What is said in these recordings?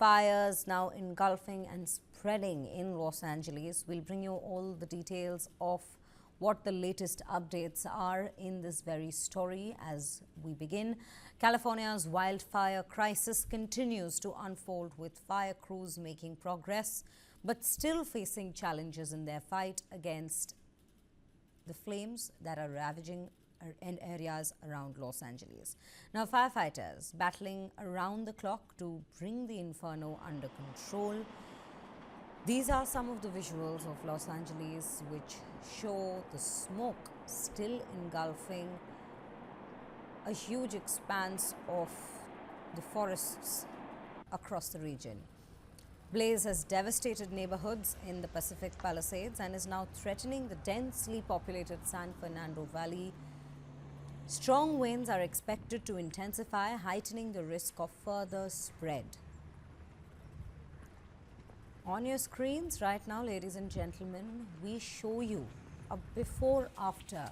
fires now engulfing and spreading in Los Angeles. We'll bring you all the details of what the latest updates are in this very story as we begin. California's wildfire crisis continues to unfold, with fire crews making progress but still facing challenges in their fight against the flames that are ravaging in areas around Los Angeles. Now, firefighters battling around the clock to bring the inferno under control. These are some of the visuals of Los Angeles which show the smoke still engulfing a huge expanse of the forests across the region. Blaze has devastated neighborhoods in the Pacific Palisades and is now threatening the densely populated San Fernando Valley. Strong winds are expected to intensify, heightening the risk of further spread. On your screens right now, ladies and gentlemen, we show you a before-after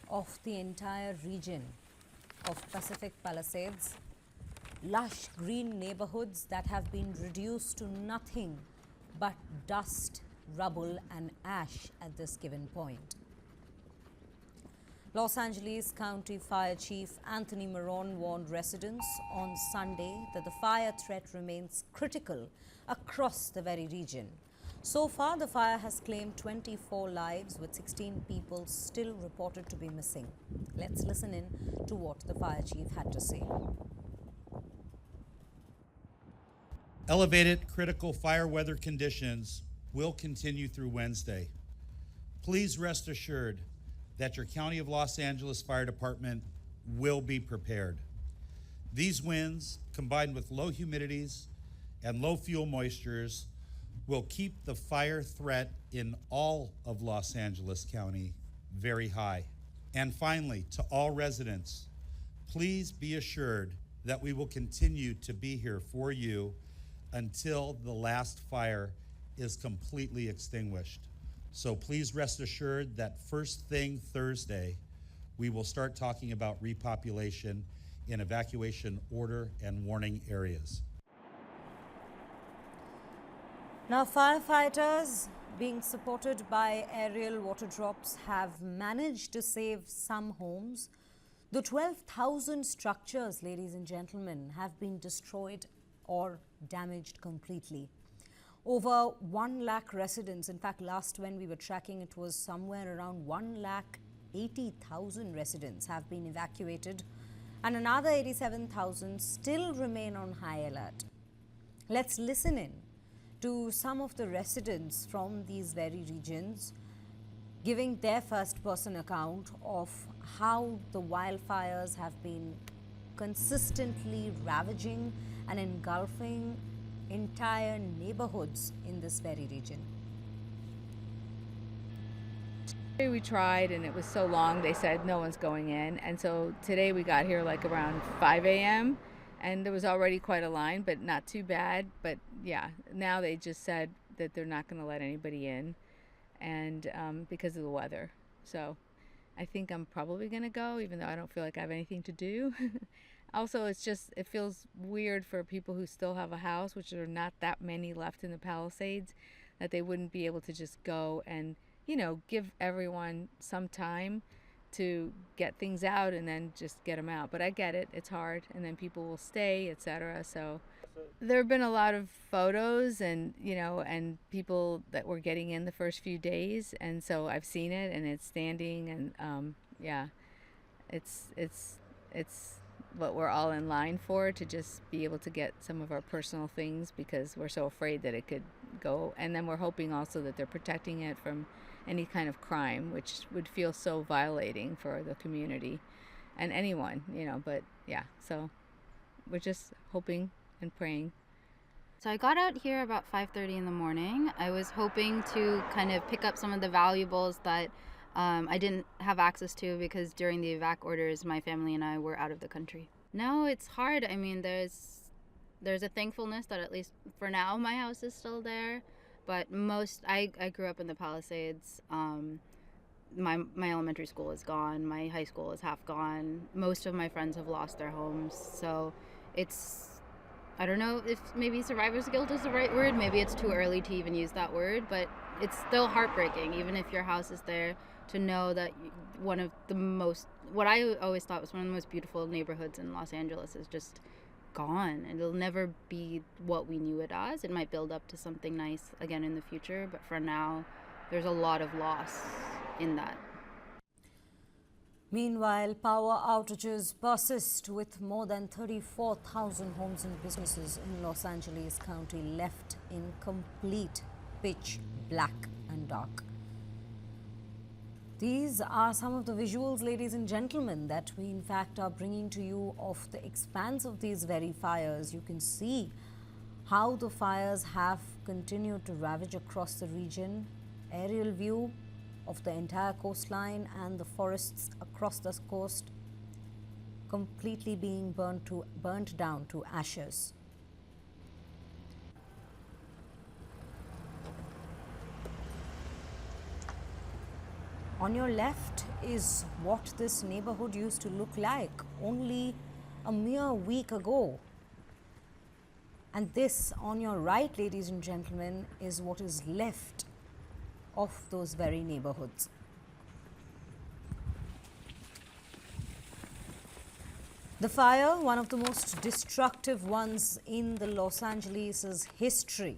of the entire region of Pacific Palisades. Lush green neighborhoods that have been reduced to nothing but dust, rubble and ash at this given point. Los Angeles County Fire Chief Anthony Marron warned residents on Sunday that the fire threat remains critical across the very region. So far, the fire has claimed 24 lives, with 16 people still reported to be missing. Let's listen in to what the fire chief had to say. Elevated critical fire weather conditions will continue through Wednesday. Please rest assured that your County of Los Angeles Fire Department will be prepared. These winds, combined with low humidities and low fuel moistures, will keep the fire threat in all of Los Angeles County very high. And finally, to all residents, please be assured that we will continue to be here for you until the last fire is completely extinguished. So please rest assured that first thing Thursday, we will start talking about repopulation in evacuation order and warning areas. Now, firefighters, being supported by aerial water drops, have managed to save some homes. The 12,000 structures, ladies and gentlemen, have been destroyed or damaged completely. Over 1 lakh residents, in fact, last when we were tracking, it was somewhere around 1,80,000 residents have been evacuated, and another 87,000 still remain on high alert. Let's listen in to some of the residents from these very regions giving their first-person account of how the wildfires have been consistently ravaging and engulfing entire neighborhoods in this very region. We tried and it was so long, they said no one's going in. And so today we got here like around 5 a.m. and there was already quite a line, but not too bad. But yeah, now they just said that they're not going to let anybody in, and because of the weather. So I think I'm probably going to go, even though I don't feel like I have anything to do. Also, it feels weird for people who still have a house, which are not that many left in the Palisades, that they wouldn't be able to just go and, you know, give everyone some time to get things out and then just get them out. But I get it, it's hard, and then people will stay, etc. So there have been a lot of photos and, you know, and people that were getting in the first few days, and so I've seen it, and it's standing, and yeah, it's what we're all in line for, to just be able to get some of our personal things, because we're so afraid that it could go. And then we're hoping also that they're protecting it from any kind of crime, which would feel so violating for the community and anyone, you know. But yeah, so we're just hoping and praying. So I got out here about 5:30 in the morning. I was hoping to kind of pick up some of the valuables that I didn't have access to, because during the evac orders, my family and I were out of the country. No, it's hard. I mean, there's a thankfulness that at least for now my house is still there. But I grew up in the Palisades. My elementary school is gone. My high school is half gone. Most of my friends have lost their homes. So it's I don't know if maybe survivor's guilt is the right word. Maybe it's too early to even use that word, but it's still heartbreaking, even if your house is there, to know that one of the most, what I always thought was one of the most beautiful neighborhoods in Los Angeles is just gone. It'll never be what we knew it as. It might build up to something nice again in the future, but for now, there's a lot of loss in that. Meanwhile, power outages persist with more than 34,000 homes and businesses in Los Angeles County left in complete pitch black and dark. These are some of the visuals, ladies and gentlemen, that we in fact are bringing to you of the expanse of these very fires. You can see how the fires have continued to ravage across the region. Aerial view of the entire coastline and the forests across the coast completely being burnt down to ashes. On your left is what this neighborhood used to look like only a mere week ago. And this on your right, ladies and gentlemen, is what is left of those very neighborhoods. The fire, one of the most destructive ones in the Los Angeles' history,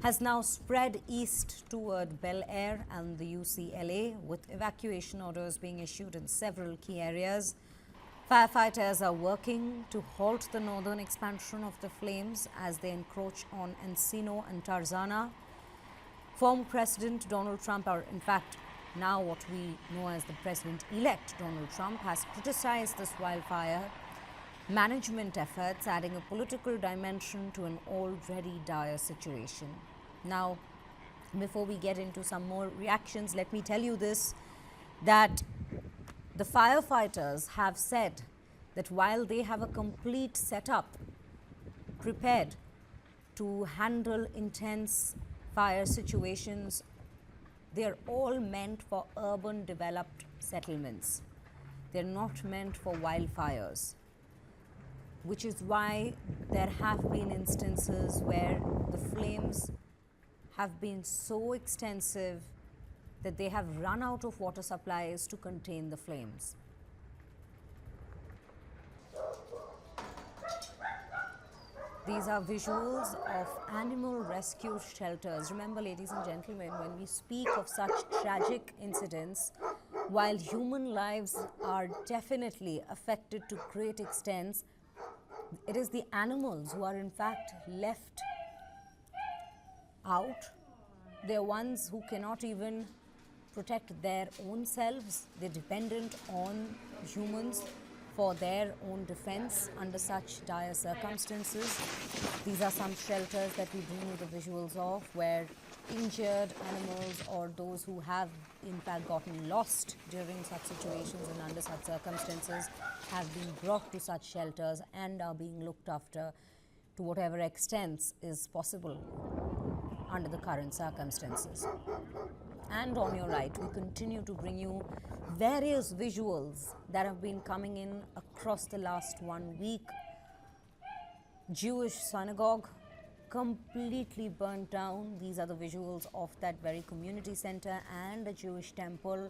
has now spread east toward Bel-Air and the UCLA, with evacuation orders being issued in several key areas. Firefighters are working to halt the northern expansion of the flames as they encroach on Encino and Tarzana. Former President Donald Trump, or in fact now what we know as the President-elect Donald Trump, has criticized this wildfire management efforts, adding a political dimension to an already dire situation. Now, before we get into some more reactions, let me tell you this, that the firefighters have said that while they have a complete setup prepared to handle intense fire situations, they are all meant for urban developed settlements. They're not meant for wildfires, which is why there have been instances where the flames have been so extensive that they have run out of water supplies to contain the flames. These are visuals of animal rescue shelters. Remember, ladies and gentlemen, when we speak of such tragic incidents, while human lives are definitely affected to great extents, it is the animals who are in fact left out. They're ones who cannot even protect their own selves. They're dependent on humans for their own defense under such dire circumstances. These are some shelters that we bring you the visuals of, where injured animals or those who have in fact gotten lost during such situations and under such circumstances have been brought to such shelters and are being looked after to whatever extent is possible under the current circumstances. And on your right, we continue to bring you various visuals that have been coming in across the last 1 week. Jewish synagogue completely burnt down. These are the visuals of that very community center and a Jewish temple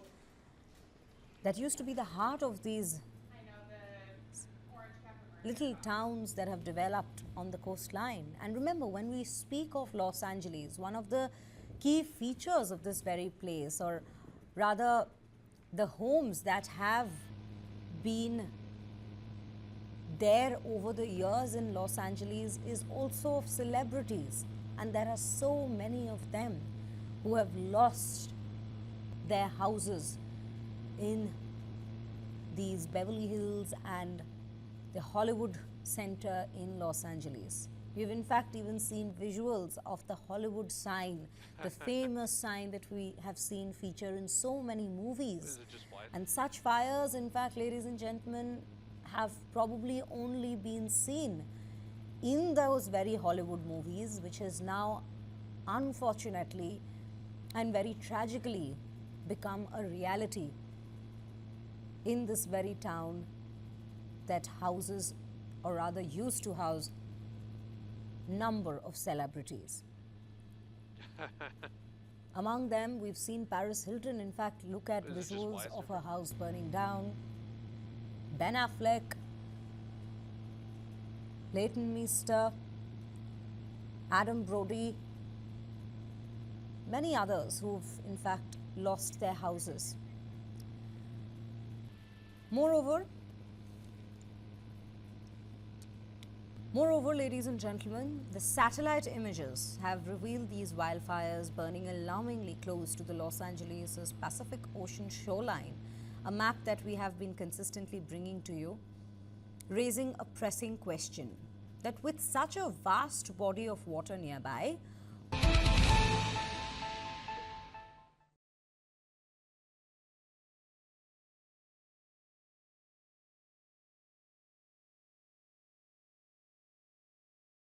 that used to be the heart of these little towns that have developed on the coastline. And remember, when we speak of Los Angeles, one of the key features of this very place, or rather the homes that have been there over the years in Los Angeles, is also of celebrities. And there are so many of them who have lost their houses in these Beverly Hills and the Hollywood Center in Los Angeles. We've in fact even seen visuals of the Hollywood sign, the famous sign that we have seen feature in so many movies. And such fires, in fact, ladies and gentlemen, have probably only been seen in those very Hollywood movies, which has now, unfortunately and very tragically, become a reality in this very town that houses, or rather used to house, number of celebrities. Among them, we've seen Paris Hilton, in fact, look at visuals of her house burning down. Ben Affleck, Leighton Meester, Adam Brody, many others who've in fact lost their houses. Moreover, ladies and gentlemen, the satellite images have revealed these wildfires burning alarmingly close to the Los Angeles' Pacific Ocean shoreline, a map that we have been consistently bringing to you, raising a pressing question that with such a vast body of water nearby,